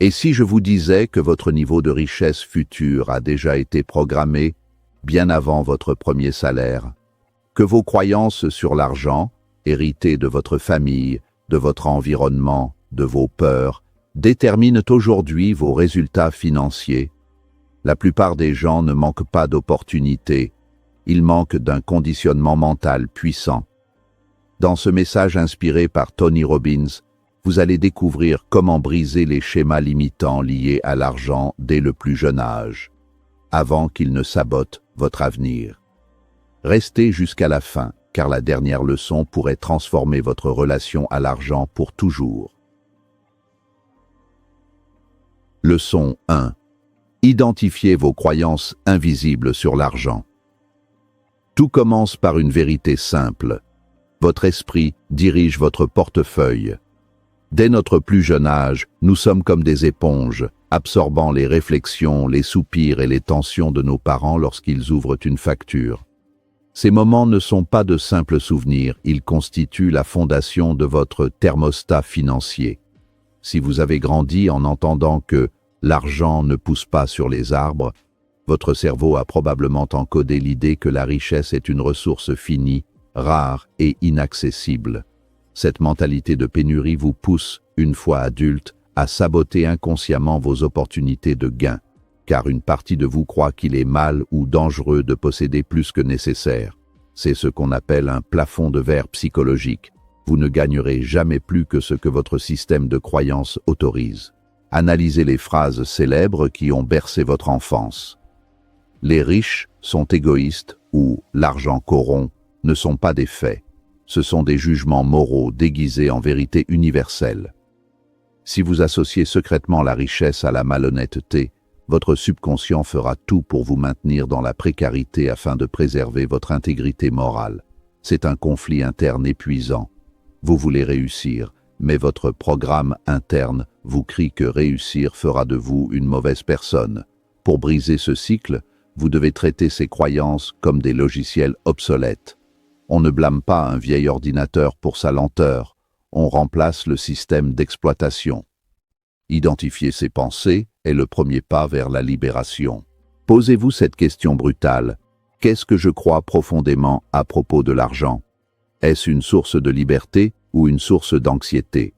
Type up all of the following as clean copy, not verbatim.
Et si je vous disais que votre niveau de richesse future a déjà été programmé bien avant votre premier salaire, que vos croyances sur l'argent, héritées de votre famille, de votre environnement, de vos peurs, déterminent aujourd'hui vos résultats financiers? La plupart des gens ne manquent pas d'opportunités, ils manquent d'un conditionnement mental puissant. Dans ce message inspiré par Tony Robbins, vous allez découvrir comment briser les schémas limitants liés à l'argent dès le plus jeune âge, avant qu'ils ne sabotent votre avenir. Restez jusqu'à la fin, car la dernière leçon pourrait transformer votre relation à l'argent pour toujours. Leçon 1. Identifiez vos croyances invisibles sur l'argent. Tout commence par une vérité simple. Votre esprit dirige votre portefeuille. Dès notre plus jeune âge, nous sommes comme des éponges, absorbant les réflexions, les soupirs et les tensions de nos parents lorsqu'ils ouvrent une facture. Ces moments ne sont pas de simples souvenirs, ils constituent la fondation de votre thermostat financier. Si vous avez grandi en entendant que l'argent ne pousse pas sur les arbres, votre cerveau a probablement encodé l'idée que la richesse est une ressource finie, rare et inaccessible. Cette mentalité de pénurie vous pousse, une fois adulte, à saboter inconsciemment vos opportunités de gain, car une partie de vous croit qu'il est mal ou dangereux de posséder plus que nécessaire. C'est ce qu'on appelle un plafond de verre psychologique. Vous ne gagnerez jamais plus que ce que votre système de croyances autorise. Analysez les phrases célèbres qui ont bercé votre enfance. Les riches sont égoïstes ou l'argent corrompt ne sont pas des faits. Ce sont des jugements moraux déguisés en vérité universelle. Si vous associez secrètement la richesse à la malhonnêteté, votre subconscient fera tout pour vous maintenir dans la précarité afin de préserver votre intégrité morale. C'est un conflit interne épuisant. Vous voulez réussir, mais votre programme interne vous crie que réussir fera de vous une mauvaise personne. Pour briser ce cycle, vous devez traiter ces croyances comme des logiciels obsolètes. On ne blâme pas un vieil ordinateur pour sa lenteur, on remplace le système d'exploitation. Identifier ses pensées est le premier pas vers la libération. Posez-vous cette question brutale. Qu'est-ce que je crois profondément à propos de l'argent? Est-ce une source de liberté ou une source d'anxiété?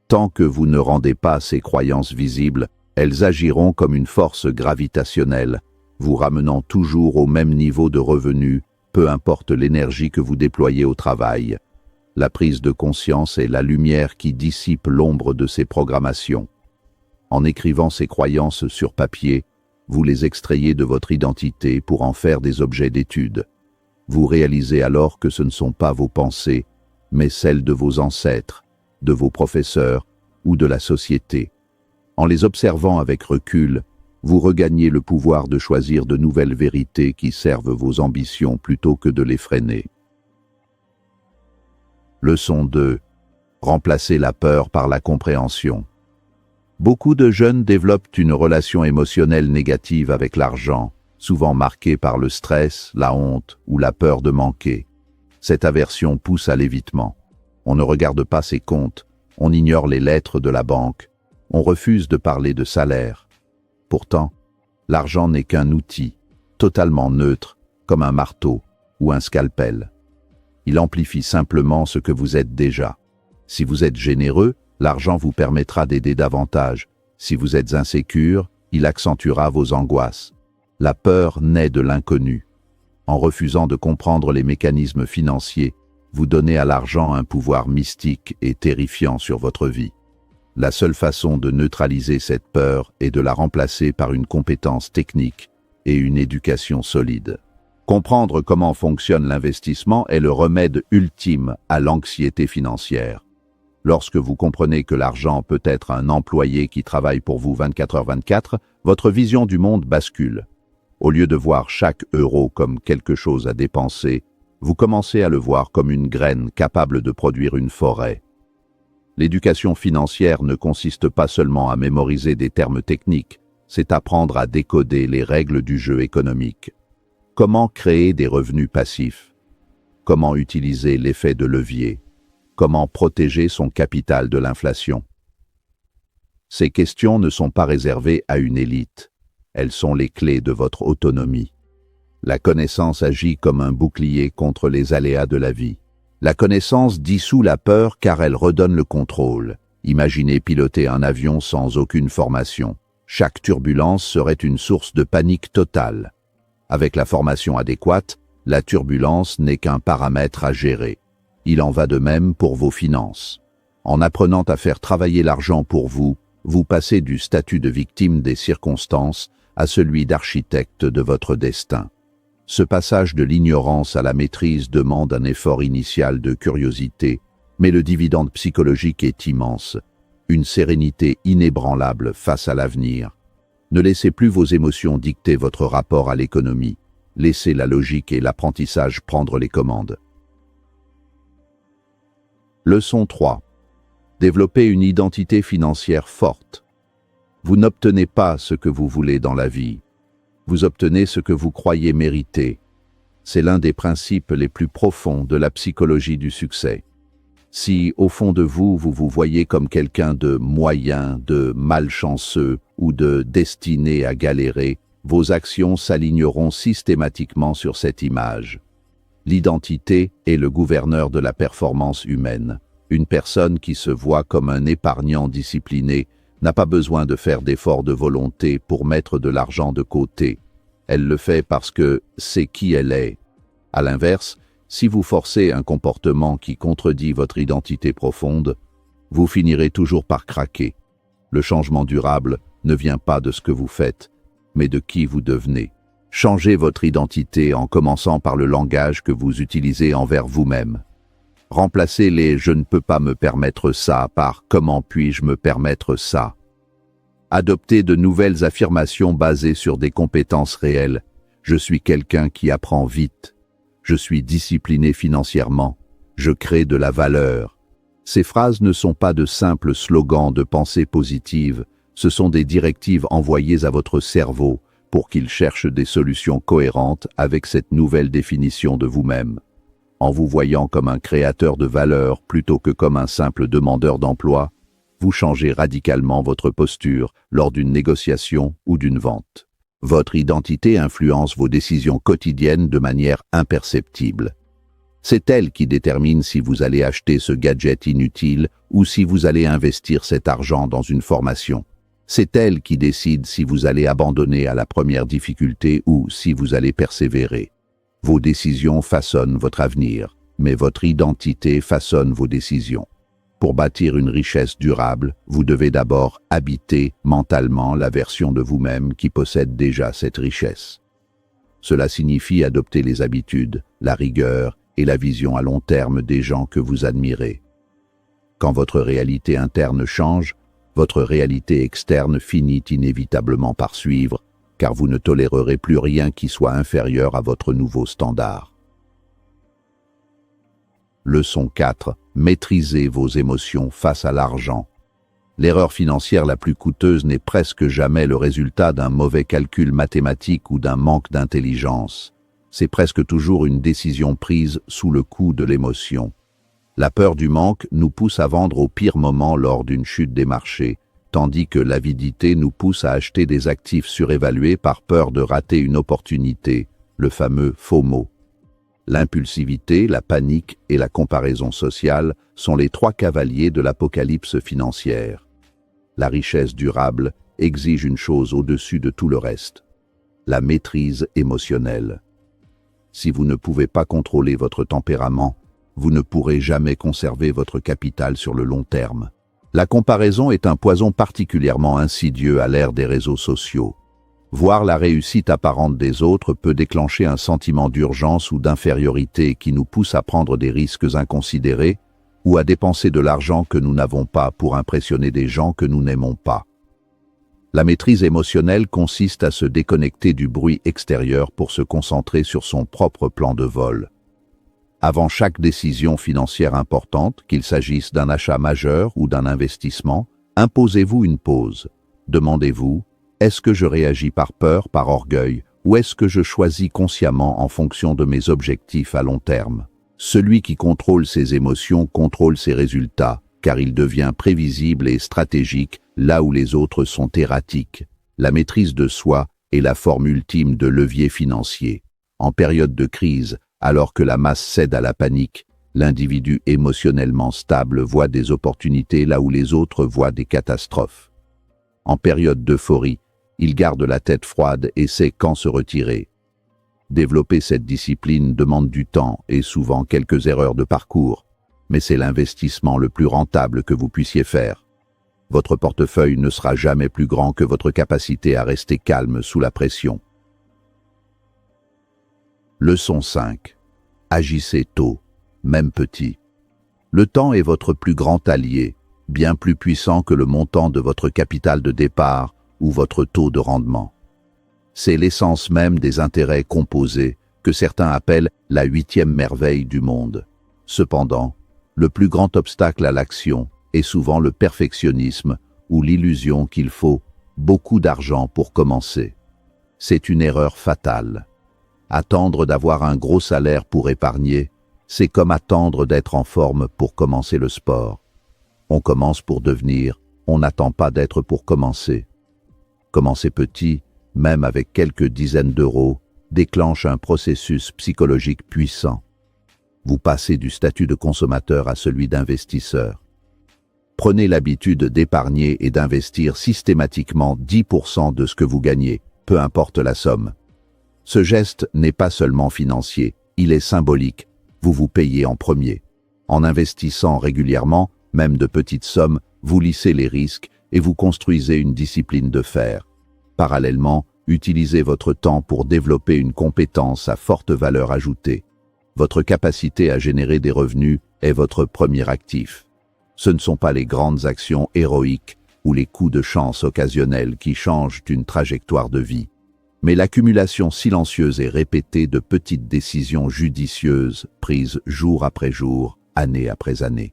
Tant que vous ne rendez pas ces croyances visibles, elles agiront comme une force gravitationnelle, vous ramenant toujours au même niveau de revenus, peu importe l'énergie que vous déployez au travail. La prise de conscience est la lumière qui dissipe l'ombre de ces programmations. En écrivant ces croyances sur papier, vous les extrayez de votre identité pour en faire des objets d'étude. Vous réalisez alors que ce ne sont pas vos pensées, mais celles de vos ancêtres, de vos professeurs ou de la société. En les observant avec recul, vous regagnez le pouvoir de choisir de nouvelles vérités qui servent vos ambitions plutôt que de les freiner. Leçon 2. Remplacez la peur par la compréhension. Beaucoup de jeunes développent une relation émotionnelle négative avec l'argent, souvent marquée par le stress, la honte ou la peur de manquer. Cette aversion pousse à l'évitement. On ne regarde pas ses comptes, on ignore les lettres de la banque, on refuse de parler de salaire. Pourtant, l'argent n'est qu'un outil, totalement neutre, comme un marteau ou un scalpel. Il amplifie simplement ce que vous êtes déjà. Si vous êtes généreux, l'argent vous permettra d'aider davantage. Si vous êtes insécure, il accentuera vos angoisses. La peur naît de l'inconnu. En refusant de comprendre les mécanismes financiers, vous donnez à l'argent un pouvoir mystique et terrifiant sur votre vie. La seule façon de neutraliser cette peur est de la remplacer par une compétence technique et une éducation solide. Comprendre comment fonctionne l'investissement est le remède ultime à l'anxiété financière. Lorsque vous comprenez que l'argent peut être un employé qui travaille pour vous 24h/24, votre vision du monde bascule. Au lieu de voir chaque euro comme quelque chose à dépenser, vous commencez à le voir comme une graine capable de produire une forêt. L'éducation financière ne consiste pas seulement à mémoriser des termes techniques, c'est apprendre à décoder les règles du jeu économique. Comment créer des revenus passifs? Comment utiliser l'effet de levier? Comment protéger son capital de l'inflation? Ces questions ne sont pas réservées à une élite. Elles sont les clés de votre autonomie. La connaissance agit comme un bouclier contre les aléas de la vie. La connaissance dissout la peur car elle redonne le contrôle. Imaginez piloter un avion sans aucune formation. Chaque turbulence serait une source de panique totale. Avec la formation adéquate, la turbulence n'est qu'un paramètre à gérer. Il en va de même pour vos finances. En apprenant à faire travailler l'argent pour vous, vous passez du statut de victime des circonstances à celui d'architecte de votre destin. Ce passage de l'ignorance à la maîtrise demande un effort initial de curiosité, mais le dividende psychologique est immense. Une sérénité inébranlable face à l'avenir. Ne laissez plus vos émotions dicter votre rapport à l'économie. Laissez la logique et l'apprentissage prendre les commandes. Leçon 3. Développez une identité financière forte. Vous n'obtenez pas ce que vous voulez dans la vie. Vous obtenez ce que vous croyez mériter. C'est l'un des principes les plus profonds de la psychologie du succès. Si, au fond de vous, vous vous voyez comme quelqu'un de moyen, de malchanceux ou de destiné à galérer, vos actions s'aligneront systématiquement sur cette image. L'identité est le gouverneur de la performance humaine. Une personne qui se voit comme un épargnant discipliné n'a pas besoin de faire d'efforts de volonté pour mettre de l'argent de côté. Elle le fait parce que c'est qui elle est. À l'inverse, si vous forcez un comportement qui contredit votre identité profonde, vous finirez toujours par craquer. Le changement durable ne vient pas de ce que vous faites, mais de qui vous devenez. Changez votre identité en commençant par le langage que vous utilisez envers vous-même. Remplacez les « je ne peux pas me permettre ça » par « comment puis-je me permettre ça ». Adoptez de nouvelles affirmations basées sur des compétences réelles. Je suis quelqu'un qui apprend vite. Je suis discipliné financièrement. Je crée de la valeur. Ces phrases ne sont pas de simples slogans de pensée positive, ce sont des directives envoyées à votre cerveau pour qu'il cherche des solutions cohérentes avec cette nouvelle définition de vous-même. En vous voyant comme un créateur de valeur plutôt que comme un simple demandeur d'emploi, vous changez radicalement votre posture lors d'une négociation ou d'une vente. Votre identité influence vos décisions quotidiennes de manière imperceptible. C'est elle qui détermine si vous allez acheter ce gadget inutile ou si vous allez investir cet argent dans une formation. C'est elle qui décide si vous allez abandonner à la première difficulté ou si vous allez persévérer. Vos décisions façonnent votre avenir, mais votre identité façonne vos décisions. Pour bâtir une richesse durable, vous devez d'abord habiter mentalement la version de vous-même qui possède déjà cette richesse. Cela signifie adopter les habitudes, la rigueur et la vision à long terme des gens que vous admirez. Quand votre réalité interne change, votre réalité externe finit inévitablement par suivre, car vous ne tolérerez plus rien qui soit inférieur à votre nouveau standard. Leçon 4. Maîtrisez vos émotions face à l'argent. L'erreur financière la plus coûteuse n'est presque jamais le résultat d'un mauvais calcul mathématique ou d'un manque d'intelligence. C'est presque toujours une décision prise sous le coup de l'émotion. La peur du manque nous pousse à vendre au pire moment lors d'une chute des marchés, tandis que l'avidité nous pousse à acheter des actifs surévalués par peur de rater une opportunité, le fameux FOMO. L'impulsivité, la panique et la comparaison sociale sont les trois cavaliers de l'apocalypse financière. La richesse durable exige une chose au-dessus de tout le reste, la maîtrise émotionnelle. Si vous ne pouvez pas contrôler votre tempérament, vous ne pourrez jamais conserver votre capital sur le long terme. La comparaison est un poison particulièrement insidieux à l'ère des réseaux sociaux. Voir la réussite apparente des autres peut déclencher un sentiment d'urgence ou d'infériorité qui nous pousse à prendre des risques inconsidérés ou à dépenser de l'argent que nous n'avons pas pour impressionner des gens que nous n'aimons pas. La maîtrise émotionnelle consiste à se déconnecter du bruit extérieur pour se concentrer sur son propre plan de vol. Avant chaque décision financière importante, qu'il s'agisse d'un achat majeur ou d'un investissement, imposez-vous une pause. Demandez-vous: est-ce que je réagis par peur, par orgueil, ou est-ce que je choisis consciemment en fonction de mes objectifs à long terme? Celui qui contrôle ses émotions contrôle ses résultats, car il devient prévisible et stratégique là où les autres sont erratiques. La maîtrise de soi est la forme ultime de levier financier. En période de crise, alors que la masse cède à la panique, l'individu émotionnellement stable voit des opportunités là où les autres voient des catastrophes. En période d'euphorie, il garde la tête froide et sait quand se retirer. Développer cette discipline demande du temps et souvent quelques erreurs de parcours, mais c'est l'investissement le plus rentable que vous puissiez faire. Votre portefeuille ne sera jamais plus grand que votre capacité à rester calme sous la pression. Leçon 5. Agissez tôt, même petit. Le temps est votre plus grand allié, bien plus puissant que le montant de votre capital de départ ou votre taux de rendement. C'est l'essence même des intérêts composés que certains appellent la 8e merveille du monde. Cependant, le plus grand obstacle à l'action est souvent le perfectionnisme ou l'illusion qu'il faut beaucoup d'argent pour commencer. C'est une erreur fatale. Attendre d'avoir un gros salaire pour épargner, c'est comme attendre d'être en forme pour commencer le sport. On commence pour devenir, on n'attend pas d'être pour commencer. Commencer petit, même avec quelques dizaines d'euros, déclenche un processus psychologique puissant. Vous passez du statut de consommateur à celui d'investisseur. Prenez l'habitude d'épargner et d'investir systématiquement 10% de ce que vous gagnez, peu importe la somme. Ce geste n'est pas seulement financier, il est symbolique. Vous vous payez en premier. En investissant régulièrement, même de petites sommes, vous lissez les risques et vous construisez une discipline de fer. Parallèlement, utilisez votre temps pour développer une compétence à forte valeur ajoutée. Votre capacité à générer des revenus est votre premier actif. Ce ne sont pas les grandes actions héroïques ou les coups de chance occasionnels qui changent une trajectoire de vie, mais l'accumulation silencieuse et répétée de petites décisions judicieuses prises jour après jour, année après année.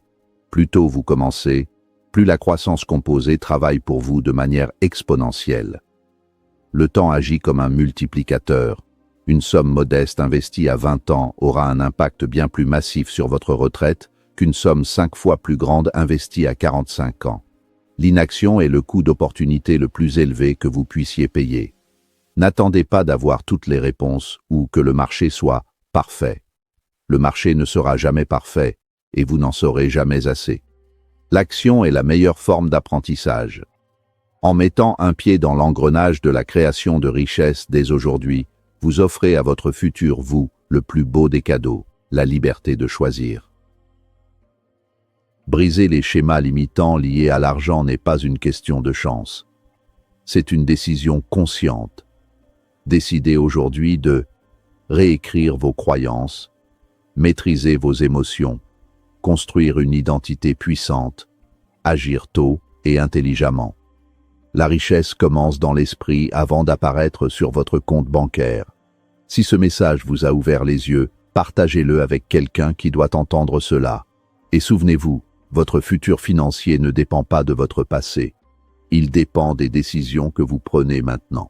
Plus tôt vous commencez, plus la croissance composée travaille pour vous de manière exponentielle. Le temps agit comme un multiplicateur. Une somme modeste investie à 20 ans aura un impact bien plus massif sur votre retraite qu'une somme 5 fois plus grande investie à 45 ans. L'inaction est le coût d'opportunité le plus élevé que vous puissiez payer. N'attendez pas d'avoir toutes les réponses ou que le marché soit parfait. Le marché ne sera jamais parfait et vous n'en saurez jamais assez. L'action est la meilleure forme d'apprentissage. En mettant un pied dans l'engrenage de la création de richesses dès aujourd'hui, vous offrez à votre futur vous le plus beau des cadeaux, la liberté de choisir. Briser les schémas limitants liés à l'argent n'est pas une question de chance. C'est une décision consciente. Décidez aujourd'hui de réécrire vos croyances, maîtriser vos émotions, construire une identité puissante, agir tôt et intelligemment. La richesse commence dans l'esprit avant d'apparaître sur votre compte bancaire. Si ce message vous a ouvert les yeux, partagez-le avec quelqu'un qui doit entendre cela. Et souvenez-vous, votre futur financier ne dépend pas de votre passé. Il dépend des décisions que vous prenez maintenant.